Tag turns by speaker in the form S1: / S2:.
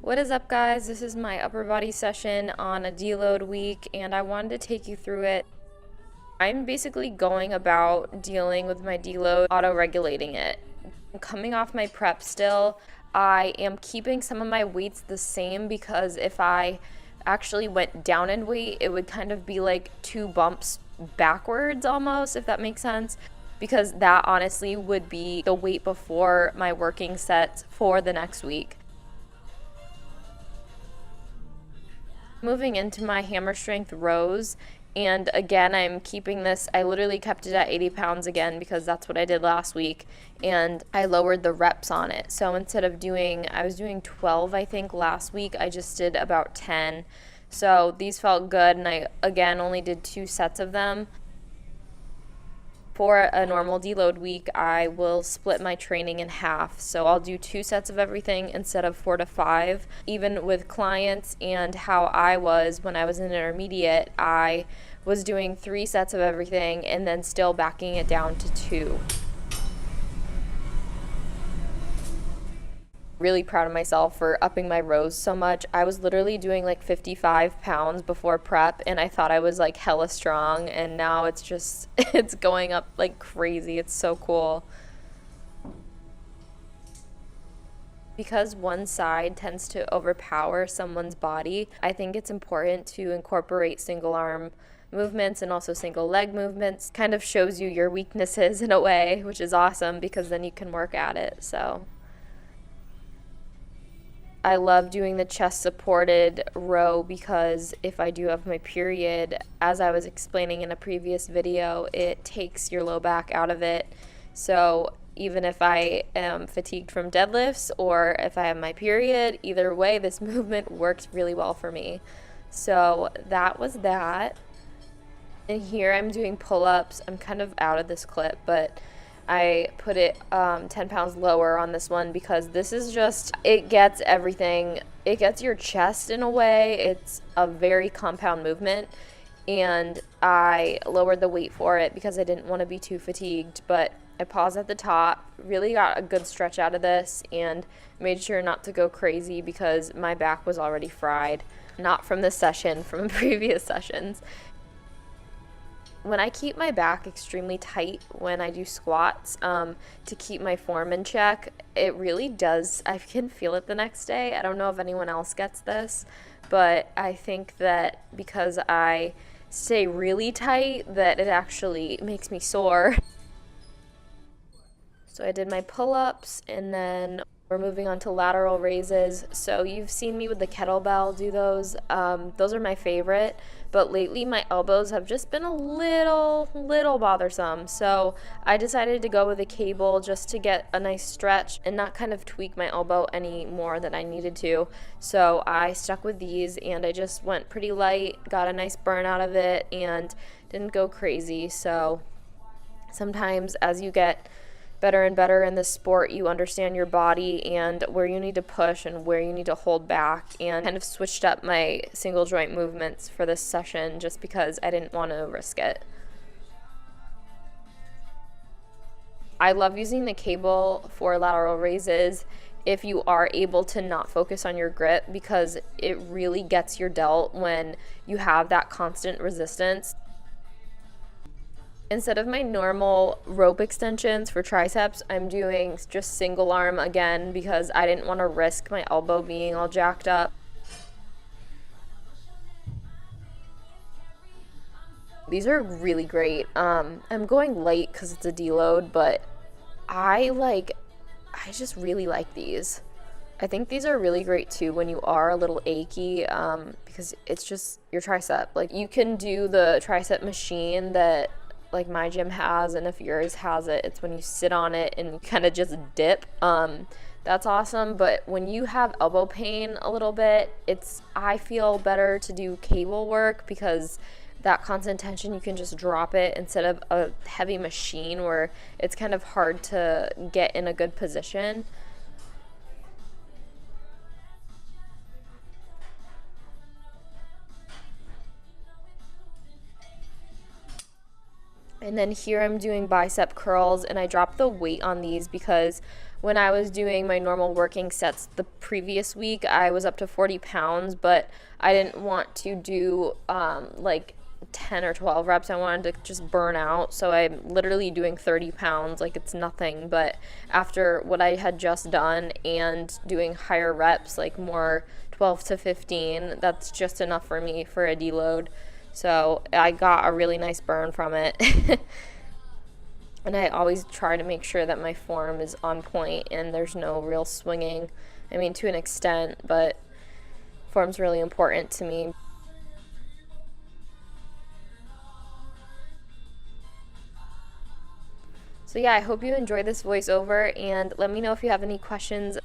S1: What is up, guys? This is my upper body session on a deload week, and I wanted to take you through it. I'm basically going about dealing with my deload, auto-regulating it. I'm coming off my prep still. I am keeping some of my weights the same because if I actually went down in weight, it would kind of be like two bumps backwards almost, if that makes sense. Because that honestly would be the weight before my working sets for the next week. Moving into my hammer strength rows, and again I'm keeping this, I literally kept it at 80 pounds again because that's what I did last week, and I lowered the reps on it. So instead of I was doing 12 I think last week, I just did about 10. So these felt good, and I again only did 2 sets of them. For a normal deload week, I will split my training in half. So I'll do 2 sets of everything instead of 4 to 5. Even with clients and how I was when I was in intermediate, I was doing 3 sets of everything and then still backing it down to 2. Really proud of myself for upping my rows so much. I was literally doing like 55 pounds before prep, and I thought I was like hella strong, and now it's just it's going up like crazy. It's so cool. Because one side tends to overpower someone's body, I think it's important to incorporate single arm movements and also single leg movements. Kind of shows you your weaknesses in a way, which is awesome because then you can work at it. So I love doing the chest supported row because if I do have my period, as I was explaining in a previous video, it takes your low back out of it. So even if I am fatigued from deadlifts or if I have my period, either way, this movement works really well for me. So that was that. And here I'm doing pull-ups. I'm kind of out of this clip, but I put it 10 pounds lower on this one because this is just, it gets everything. It gets your chest in a way. It's a very compound movement, and I lowered the weight for it because I didn't want to be too fatigued, but I paused at the top, really got a good stretch out of this, and made sure not to go crazy because my back was already fried. Not from this session, from previous sessions. When I keep my back extremely tight when I do squats to keep my form in check, it really does, I can feel it the next day. I don't know if anyone else gets this, but I think that because I stay really tight that it actually makes me sore. So I did my pull-ups, and then we're moving on to lateral raises. So you've seen me with the kettlebell do those. Those are my favorite, but lately my elbows have just been a little bothersome. So I decided to go with a cable just to get a nice stretch and not kind of tweak my elbow any more than I needed to. So I stuck with these, and I just went pretty light, got a nice burn out of it, and didn't go crazy. So sometimes as you get better and better in this sport, you understand your body and where you need to push and where you need to hold back, and kind of switched up my single joint movements for this session just because I didn't want to risk it. I love using the cable for lateral raises if you are able to not focus on your grip, because it really gets your delt when you have that constant resistance. Instead of my normal rope extensions for triceps, I'm doing just single arm again because I didn't want to risk my elbow being all jacked up. These are really great. I'm going light because it's a deload, but I just really like these. I think these are really great too when you are a little achy, because it's just your tricep. Like, you can do the tricep machine that like my gym has, and if yours has it, it's when you sit on it and you kind of just dip. That's awesome, but when you have elbow pain a little bit, I feel better to do cable work because that constant tension, you can just drop it instead of a heavy machine where it's kind of hard to get in a good position. And then here I'm doing bicep curls, and I dropped the weight on these because when I was doing my normal working sets the previous week, I was up to 40 pounds, but I didn't want to do like 10 or 12 reps. I wanted to just burn out. So I'm literally doing 30 pounds like it's nothing. But after what I had just done and doing higher reps, like more 12 to 15, that's just enough for me for a deload. So I got a really nice burn from it. And I always try to make sure that my form is on point and there's no real swinging. I mean, to an extent, but form's really important to me. So yeah, I hope you enjoyed this voiceover, and let me know if you have any questions.